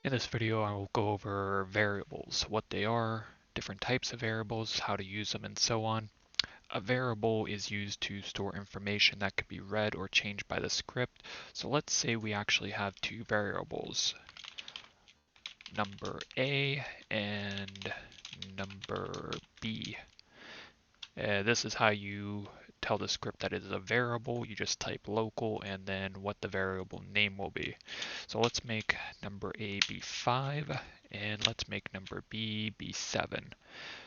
In this video, I will go over variables, what they are, different types of variables, how to use them, and so on. A variable is used to store information that can be read or changed by the script. So let's say we actually have two variables, number A and number B. This is how you tell the script that it is a variable. You just type local and then what the variable name will be. So let's make number A be 5 and let's make number B be 7.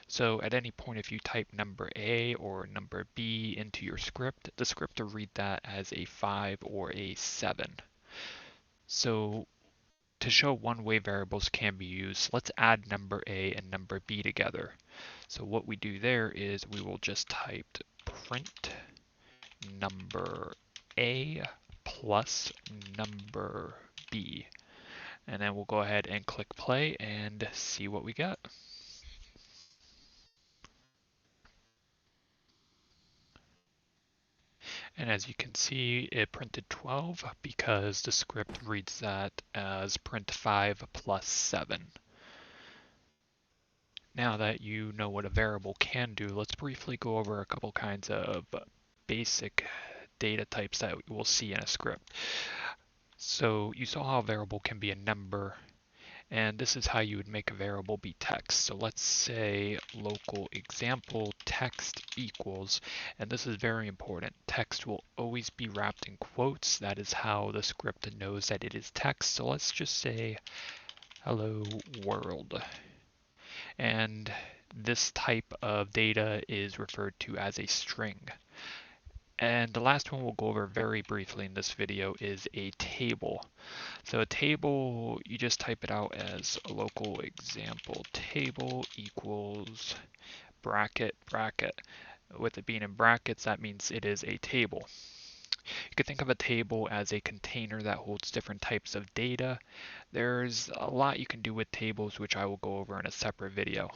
So at any point if you type number A or number B into your script, the script will read that as a 5 or a 7. So to show one way variables can be used, let's add number A and number B together. So what we do there is we will just type print number A plus number B. And then we'll go ahead and click play and see what we get. And as you can see, it printed 12 because the script reads that as print 5 plus 7. Now that you know what a variable can do, let's briefly go over a couple kinds of basic data types that we'll see in a script. So you saw how a variable can be a number, and this is how you would make a variable be text. So let's say local example text equals, and this is very important, text will always be wrapped in quotes. That is how the script knows that it is text. So let's just say hello world. And this type of data is referred to as a string. And the last one we'll go over very briefly in this video is a table. So a table, you just type it out as a local example table equals bracket, bracket. With it being in brackets, that means it is a table. You could think of a table as a container that holds different types of data. There's a lot you can do with tables, which I will go over in a separate video.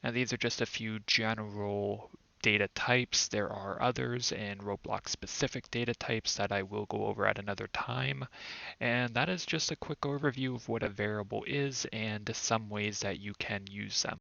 Now these are just a few general data types. There are others and Roblox specific data types that I will go over at another time. And that is just a quick overview of what a variable is and some ways that you can use them.